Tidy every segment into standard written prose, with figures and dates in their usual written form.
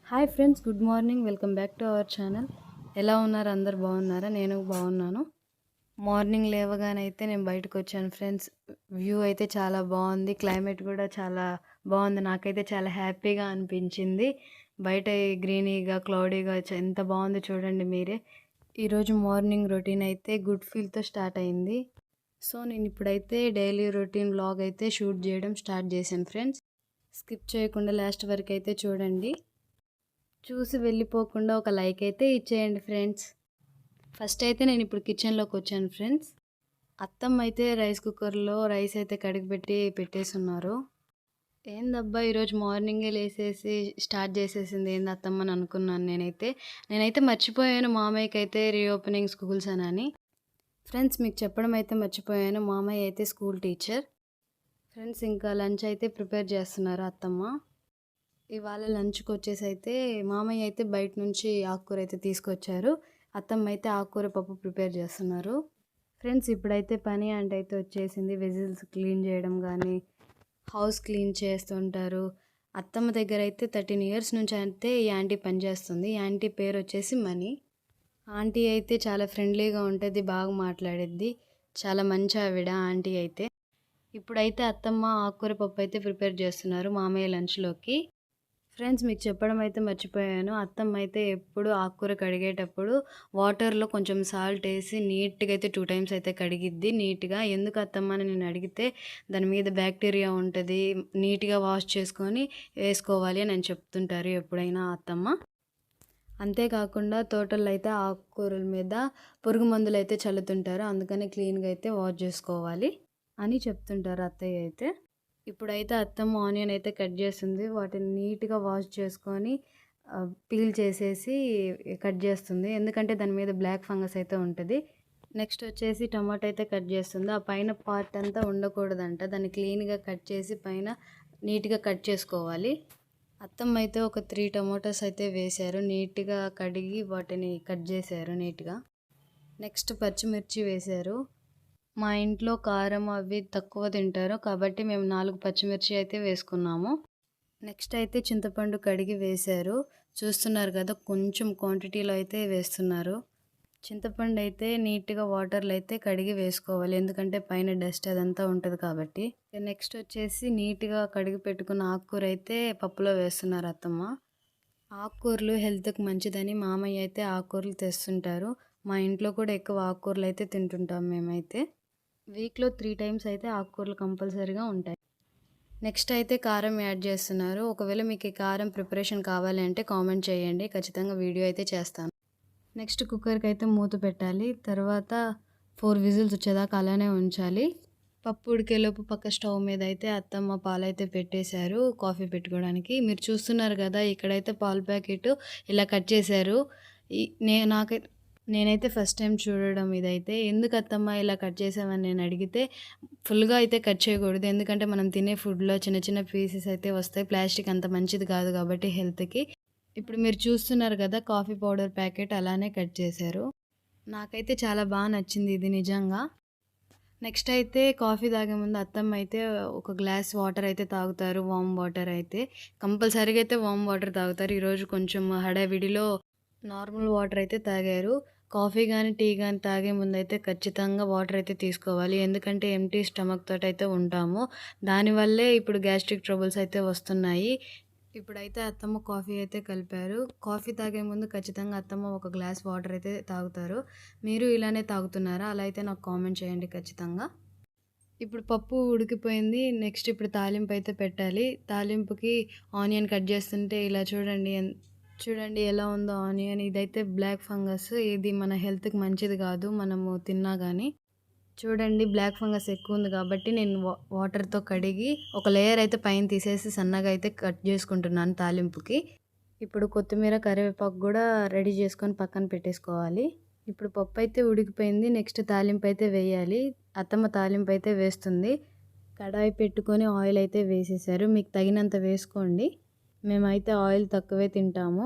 Hi friends, good morning. Welcome back to our channel. ఎలా ఉన్నారు? అందరు బాగున్నారా? నేను బాగున్నాను. మార్నింగ్ లేవగానే అయితే నేను బయటకు వచ్చాను ఫ్రెండ్స్. వ్యూ అయితే చాలా బాగుంది, క్లైమేట్ కూడా చాలా బాగుంది. నాకైతే చాలా హ్యాపీగా అనిపించింది. బయట గ్రీనీగా క్లౌడీగా ఎంత బాగుంది చూడండి మీరే. ఈరోజు మార్నింగ్ రొటీన్ అయితే గుడ్ ఫీల్తో స్టార్ట్ అయింది. సో నేను ఇప్పుడైతే డైలీ రొటీన్ వ్లాగ్ అయితే షూట్ చేయడం స్టార్ట్ చేశాను ఫ్రెండ్స్. స్కిప్ చేయకుండా లాస్ట్ వరకు అయితే చూడండి. చూసి వెళ్ళిపోకుండా ఒక లైక్ అయితే ఇచ్చేయండి ఫ్రెండ్స్. ఫస్ట్ అయితే నేను ఇప్పుడు కిచెన్లోకి వచ్చాను ఫ్రెండ్స్. అత్తమ్మ అయితే రైస్ కుక్కర్లో రైస్ అయితే కడిగి పెట్టేస్తున్నారు. ఏందబ్బా ఈరోజు మార్నింగే లేసేసి స్టార్ట్ చేసేసింది ఏంది అత్తమ్మ అని అనుకున్నాను. నేనైతే మర్చిపోయాను మామయ్యకి అయితే రీఓపెనింగ్ స్కూల్స్ అని. ఫ్రెండ్స్ మీకు చెప్పడం అయితే మర్చిపోయాను, మామయ్య అయితే స్కూల్ టీచర్. ఫ్రెండ్స్ ఇంకా లంచ్ అయితే ప్రిపేర్ చేస్తున్నారు అత్తమ్మ. ఇవాళ లంచ్కి వచ్చేసి అయితే మామయ్య అయితే బయట నుంచి ఆకుకూర అయితే తీసుకొచ్చారు. అత్తమ్మ అయితే ఆకుకూర పప్పు ప్రిపేర్ చేస్తున్నారు. ఫ్రెండ్స్ ఇప్పుడైతే పని అంటే అయితే వచ్చేసింది. వెజిల్స్ క్లీన్ చేయడం కానీ హౌస్ క్లీన్ చేస్తుంటారు. అత్తమ్మ దగ్గర అయితే 13 ఇయర్స్ నుంచి అయితే ఈ ఆంటీ పనిచేస్తుంది. ఈ ఆంటీ పేరు వచ్చేసి మనీ. ఆంటీ అయితే చాలా ఫ్రెండ్లీగా ఉంటుంది, బాగా మాట్లాడిద్ది, చాలా మంచి ఆవిడ ఆంటీ అయితే. ఇప్పుడైతే అత్తమ్మ ఆకుకూర పప్పు అయితే ప్రిపేర్ చేస్తున్నారు మామయ్య లంచ్లోకి. ఫ్రెండ్స్ మీకు చెప్పడం అయితే మర్చిపోయాను, అత్తమ్మ అయితే ఎప్పుడు ఆకుకూర కడిగేటప్పుడు వాటర్లో కొంచెం సాల్ట్ వేసి నీట్గా అయితే 2 టైమ్స్ అయితే కడిగిద్ది నీట్గా. ఎందుకు అత్తమ్మ అని నేను అడిగితే దాని మీద బ్యాక్టీరియా ఉంటుంది, నీట్గా వాష్ చేసుకొని వేసుకోవాలి అని చెప్తుంటారు ఎప్పుడైనా అత్తమ్మ. అంతేకాకుండా తోటల్లో అయితే ఆకుకూరల మీద పురుగు మందులు అయితే చల్లుతుంటారు, అందుకని క్లీన్గా అయితే వాష్ చేసుకోవాలి అని చెప్తుంటారు అత్తయ్య అయితే. ఇప్పుడైతే అత్తమ్మ ఆనియన్ అయితే కట్ చేస్తుంది. వాటిని నీట్గా వాష్ చేసుకొని పీల్ చేసేసి కట్ చేస్తుంది, ఎందుకంటే దాని మీద బ్లాక్ ఫంగస్ అయితే ఉంటుంది. నెక్స్ట్ వచ్చేసి టమాటో అయితే కట్ చేస్తుంది. ఆ పైన పార్ట్ అంతా ఉండకూడదంట, దాన్ని క్లీన్గా కట్ చేసి పైన నీట్గా కట్ చేసుకోవాలి. అత్తమ్మ అయితే ఒక 3 టమాటోస్ అయితే వేశారు, నీట్గా కడిగి వాటిని కట్ చేశారు నీట్గా. నెక్స్ట్ పచ్చిమిర్చి వేశారు. మా ఇంట్లో కారం అవి తక్కువ తింటారు కాబట్టి మేము 4 పచ్చిమిర్చి అయితే వేసుకున్నాము. నెక్స్ట్ అయితే చింతపండు కడిగి వేశారు. చూస్తున్నారు కదా, కొంచెం క్వాంటిటీలో అయితే వేస్తున్నారు. చింతపండు అయితే నీట్గా వాటర్లో అయితే కడిగి వేసుకోవాలి, ఎందుకంటే పైన డస్ట్ అదంతా ఉంటుంది కాబట్టి. నెక్స్ట్ వచ్చేసి నీట్గా కడిగి పెట్టుకున్న ఆకుకూర అయితే పప్పులో వేస్తున్నారు అత్తమ్మ. ఆకుకూరలు హెల్త్కి మంచిదని మామయ్య అయితే ఆకుకూరలు తెస్తుంటారు. మా ఇంట్లో కూడా ఎక్కువ ఆకుకూరలు అయితే తింటుంటాం మేమైతే. వీక్లో 3 టైమ్స్ అయితే ఆకుకూరలు కంపల్సరీగా ఉంటాయి. నెక్స్ట్ అయితే కారం యాడ్ చేస్తున్నారు. ఒకవేళ మీకు ఈ కారం ప్రిపరేషన్ కావాలి అంటే కామెంట్ చేయండి, ఖచ్చితంగా వీడియో అయితే చేస్తాను. నెక్స్ట్ కుక్కర్కి అయితే మూత పెట్టాలి. తర్వాత 4 విజిల్స్ వచ్చేదాకా అలానే ఉంచాలి. పప్పు ఉడికేలోపు పక్క స్టవ్ మీద అయితే అత్తమ్మ పాలైతే పెట్టేశారు కాఫీ పెట్టుకోవడానికి. మీరు చూస్తున్నారు కదా, ఇక్కడైతే పాల ప్యాకెట్ ఇలా కట్ చేశారు. నేనైతే ఫస్ట్ టైం చూడడం ఇదైతే. ఎందుకు అత్తమ్మ ఇలా కట్ చేసామని నేను అడిగితే, ఫుల్గా అయితే కట్ చేయకూడదు, ఎందుకంటే మనం తినే ఫుడ్లో చిన్న చిన్న పీసెస్ అయితే వస్తాయి, ప్లాస్టిక్ అంత మంచిది కాదు కాబట్టి హెల్త్కి. ఇప్పుడు మీరు చూస్తున్నారు కదా, కాఫీ పౌడర్ ప్యాకెట్ అలానే కట్ చేశారు. నాకైతే చాలా బాగా నచ్చింది ఇది నిజంగా. నెక్స్ట్ అయితే కాఫీ తాగే ముందు అత్తమ్మ అయితే ఒక గ్లాస్ వాటర్ అయితే తాగుతారు, వామ్ వాటర్ అయితే. కంపల్సరీగా అయితే వామ్ వాటర్ తాగుతారు. ఈరోజు కొంచెం హడావిడిలో నార్మల్ వాటర్ అయితే తాగారు. కాఫీ కానీ టీ కానీ తాగే ముందు అయితే ఖచ్చితంగా వాటర్ అయితే తీసుకోవాలి, ఎందుకంటే ఎంటీ స్టమక్ తోటి అయితే ఉంటాము. దానివల్లే ఇప్పుడు గ్యాస్ట్రిక్ ట్రబుల్స్ అయితే వస్తున్నాయి. ఇప్పుడైతే అత్తమ్మ కాఫీ అయితే కలిపారు. కాఫీ తాగే ముందు ఖచ్చితంగా అత్తమ్మ ఒక గ్లాస్ వాటర్ అయితే తాగుతారు. మీరు ఇలానే తాగుతున్నారా? అలా అయితే నాకు కామెంట్ చేయండి ఖచ్చితంగా. ఇప్పుడు పప్పు ఉడికిపోయింది. నెక్స్ట్ ఇప్పుడు తాలింపు అయితే పెట్టాలి. తాలింపుకి ఆనియన్ కట్ చేస్తుంటే ఇలా చూడండి ఎలా ఉందో ఆనియన్. ఇదైతే బ్లాక్ ఫంగస్, ఇది మన హెల్త్కి మంచిది కాదు మనము తిన్నా కానీ. చూడండి బ్లాక్ ఫంగస్ ఎక్కువ ఉంది కాబట్టి నేను వాటర్తో కడిగి ఒక లేయర్ అయితే పైన తీసేసి సన్నగా అయితే కట్ చేసుకుంటున్నాను తాలింపుకి. ఇప్పుడు కొత్తిమీర కరివేపాకు కూడా రెడీ చేసుకొని పక్కన పెట్టేసుకోవాలి. ఇప్పుడు పప్పు అయితే ఉడికిపోయింది. నెక్స్ట్ తాలింపు అయితే వేయాలి. అత్తమ్మ తాలింపు అయితే వేస్తుంది. కడాయి పెట్టుకొని ఆయిల్ అయితే వేసేసారు, మీకు తగినంత వేసుకోండి. మేమైతే ఆయిల్ తక్కువే తింటాము.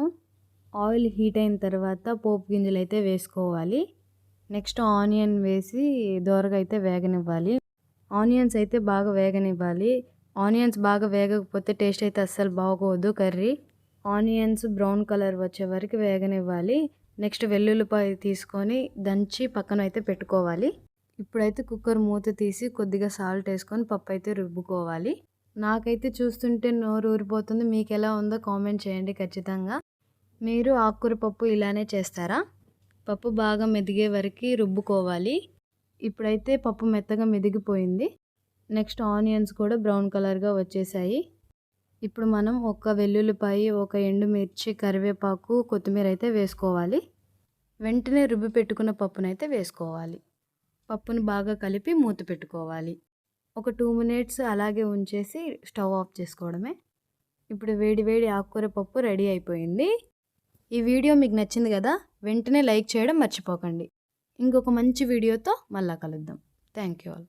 ఆయిల్ హీట్ అయిన తర్వాత పోపు గింజలు అయితే వేసుకోవాలి. నెక్స్ట్ ఆనియన్ వేసి దోరగా అయితే వేగనివ్వాలి. ఆనియన్స్ అయితే బాగా వేగనివ్వాలి. ఆనియన్స్ బాగా వేగకపోతే టేస్ట్ అయితే అస్సలు బాగోదు కర్రీ. ఆనియన్స్ బ్రౌన్ కలర్ వచ్చే వరకు వేగనివ్వాలి. నెక్స్ట్ వెల్లుల్లిపాయ తీసుకొని దంచి పక్కన అయితే పెట్టుకోవాలి. ఇప్పుడైతే కుక్కర్ మూత తీసి కొద్దిగా సాల్ట్ వేసుకొని పప్పు అయితే రుబ్బుకోవాలి. నాకైతే చూస్తుంటే నోరు ఊరిపోతుంది. మీకు ఎలా ఉందో కామెంట్ చేయండి ఖచ్చితంగా. మీరు ఆకుకూర పప్పు ఇలానే చేస్తారా? పప్పు బాగా మెదిగే వరకు రుబ్బుకోవాలి. ఇప్పుడైతే పప్పు మెత్తగా మెదిగిపోయింది. నెక్స్ట్ ఆనియన్స్ కూడా బ్రౌన్ కలర్గా వచ్చేసాయి. ఇప్పుడు మనం ఒక వెల్లుల్లిపాయ, ఒక ఎండుమిర్చి, కరివేపాకు, కొత్తిమీర అయితే వేసుకోవాలి. వెంటనే రుబ్బి పెట్టుకున్న పప్పునైతే వేసుకోవాలి. పప్పుని బాగా కలిపి మూత పెట్టుకోవాలి. ఒక 2 మినిట్స్ అలాగే ఉంచేసి స్టవ్ ఆఫ్ చేసుకోవడమే. ఇప్పుడు వేడి వేడి ఆకుకూర పప్పు రెడీ అయిపోయింది. ఈ వీడియో మీకు నచ్చింది కదా? వెంటనే లైక్ చేయడం మర్చిపోకండి. ఇంకొక మంచి వీడియోతో మళ్ళా కలుద్దాం. Thank you all.